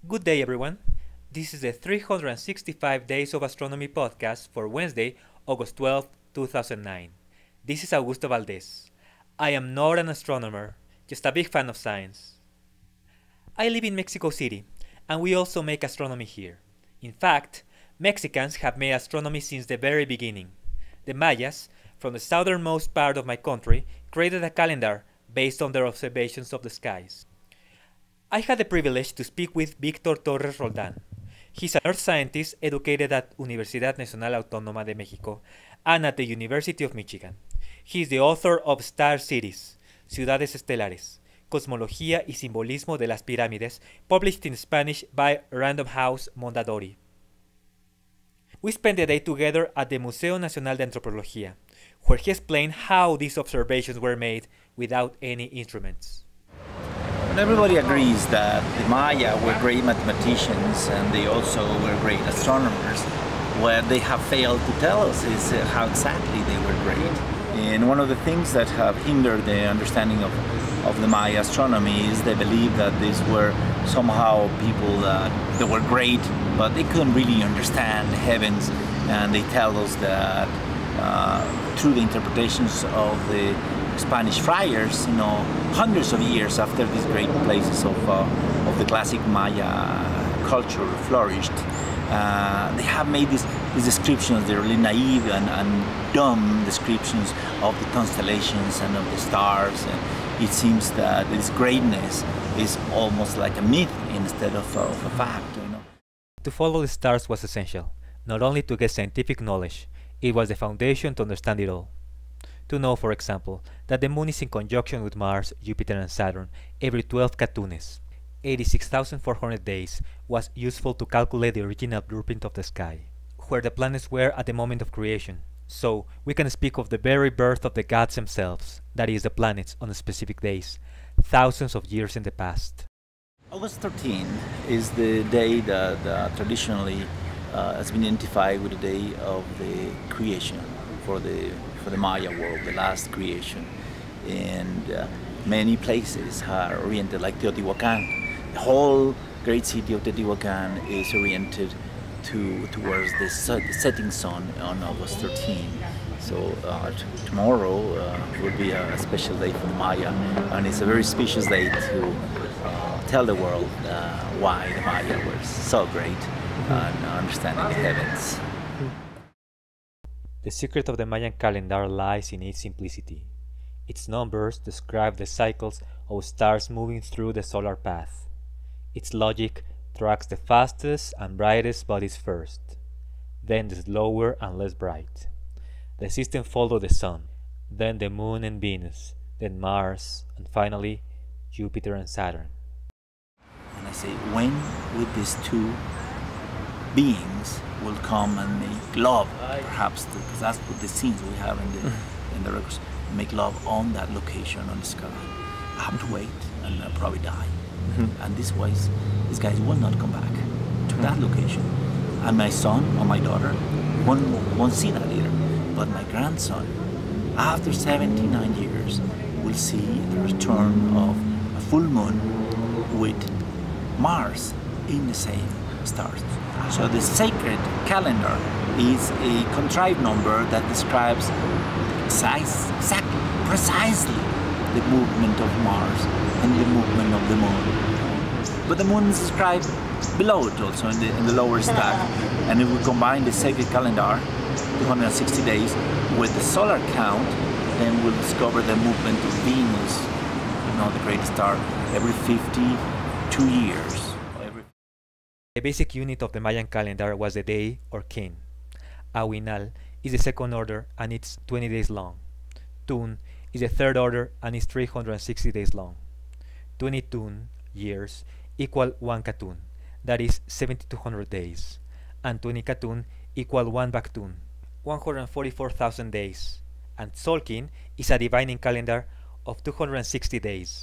Good day, everyone. This is the 365 Days of Astronomy podcast for Wednesday, August 12th, 2009. This is Augusto Valdez. I am not an astronomer, just a big fan of science. I live in Mexico City, and we also make astronomy here. In fact, Mexicans have made astronomy since the very beginning. The Mayas, from the southernmost part of my country, created a calendar based on their observations of the skies. I had the privilege to speak with Victor Torres Roldán. He's an earth scientist educated at Universidad Nacional Autónoma de México and at the University of Michigan. He is the author of Star Cities, Ciudades Estelares, Cosmología y Simbolismo de las Pirámides, published in Spanish by Random House Mondadori. We spent the day together at the Museo Nacional de Antropología, where he explained how these observations were made without any instruments. And everybody agrees that the Maya were great mathematicians and they also were great astronomers. What they have failed to tell us is how exactly they were great. And one of the things that have hindered the understanding of the Maya astronomy is they believe that these were somehow people that were great, but they couldn't really understand the heavens. And they tell us that through the interpretations of the Spanish friars, hundreds of years after these great places of the classic Maya culture flourished, they have made these descriptions, they're really naive and dumb descriptions of the constellations and of the stars. And it seems that this greatness is almost like a myth instead of a fact. To follow the stars was essential, not only to get scientific knowledge, it was the foundation to understand it all. To know, for example, that the Moon is in conjunction with Mars, Jupiter and Saturn every 12 catunes, 86,400 days, was useful to calculate the original blueprint of the sky, where the planets were at the moment of creation. So, we can speak of the very birth of the gods themselves, that is, the planets, on specific days, thousands of years in the past. August 13 is the day that traditionally has been identified with the day of the creation for the Maya world, the last creation. And many places are oriented, like Teotihuacan. The whole great city of Teotihuacan is oriented towards the setting sun on August 13. So tomorrow will be a special day for the Maya, and it's a very specious day to tell the world why the Maya were so great and understanding the heavens. The secret of the Mayan calendar lies in its simplicity. Its numbers describe the cycles of stars moving through the solar path. Its logic tracks the fastest and brightest bodies first, then the slower and less bright. The system follows the Sun, then the Moon and Venus, then Mars, and finally Jupiter and Saturn. And I say, when would these two beings will come and make love, perhaps, because that's what the scenes we have in the records, make love on that location on the sky. I have to wait and I'll probably die. And these guys will not come back to that location. And my son or my daughter won't see that either. But my grandson, after 79 years, will see the return of a full moon with Mars in the same stars. So the sacred calendar is a contrived number that describes precisely the movement of Mars and the movement of the Moon. But the Moon is described below it also in the lower stack. And if we combine the sacred calendar, 260 days, with the solar count, then we'll discover the movement of Venus, the great star, every 52 years. The basic unit of the Mayan calendar was the day or kin. Aguinal is the second order and it's 20 days long. Tun is the third order and it's 360 days long. 20 tun years equal 1 katun, that is 7,200 days. And 20 katun equal 1 baktun, 144,000 days. And Tzolkin is a divining calendar of 260 days.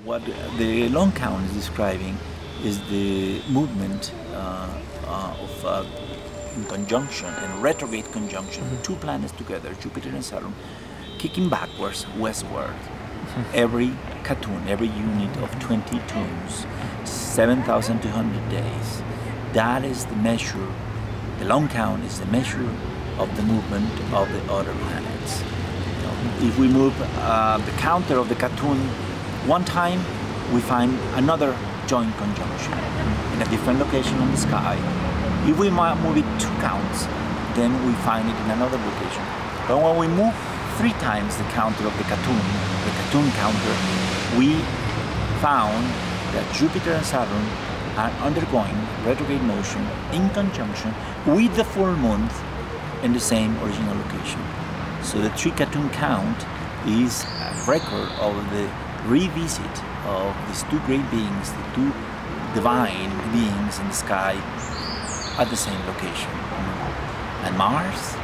What the long count is describing is the movement in conjunction, in retrograde conjunction, two planets together, Jupiter and Saturn, kicking backwards westward. every Catun, every unit of 20 tunes, 7,200 days. That is the measure, the long count is the measure of the movement of the other planets. If we move the counter of the Catun one time, we find another joint conjunction in a different location on the sky. If we move it 2 counts, then we find it in another location. But when we move 3 times the counter of the Catun counter, we found that Jupiter and Saturn are undergoing retrograde motion in conjunction with the full moon in the same original location. So the 3 Catun count is a record of the revisit of these 2 great beings, the 2 divine beings in the sky at the same location. And Mars,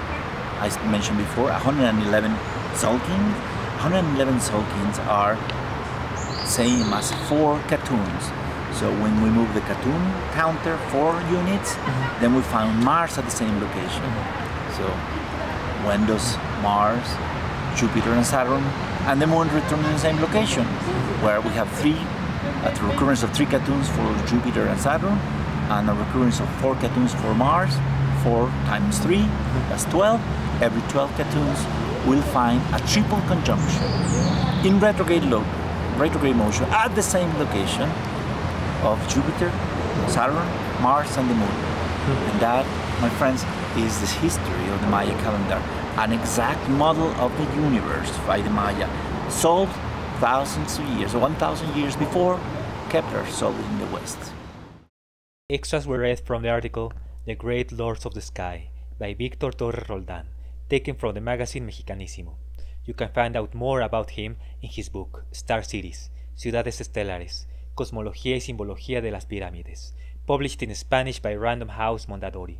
I mentioned before, 111 Tzolk'in. 111 Tzolk'ins are same as 4 Catuns. So when we move the Catun counter 4 units, then we find Mars at the same location. So when does Mars, Jupiter and Saturn and the Moon return in the same location? Where we have a recurrence of 3 Catuns for Jupiter and Saturn, and a recurrence of 4 Catuns for Mars. 4 times 3, that's 12. Every 12 Catuns we'll find a triple conjunction in retrograde motion at the same location of Jupiter, Saturn, Mars and the Moon. And that, my friends, is the history of the Maya calendar, an exact model of the universe by the Maya, solved thousands of years, 1,000 years before Kepler solved it in the West. Extras were read from the article The Great Lords of the Sky by Victor Torres Roldán, taken from the magazine Mexicanísimo. You can find out more about him in his book Star Cities, Ciudades Estelares, Cosmología y Simbología de las Pirámides, published in Spanish by Random House Mondadori.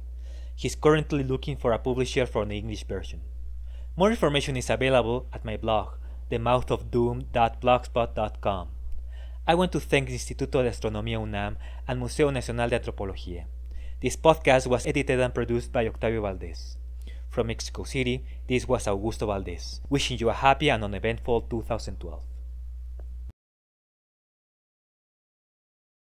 He's currently looking for a publisher for the English version. More information is available at my blog, themoutofdoom.blogspot.com. I want to thank the Instituto de Astronomía UNAM and Museo Nacional de Antropología. This podcast was edited and produced by Octavio Valdez. From Mexico City, this was Augusto Valdez, wishing you a happy and uneventful 2012.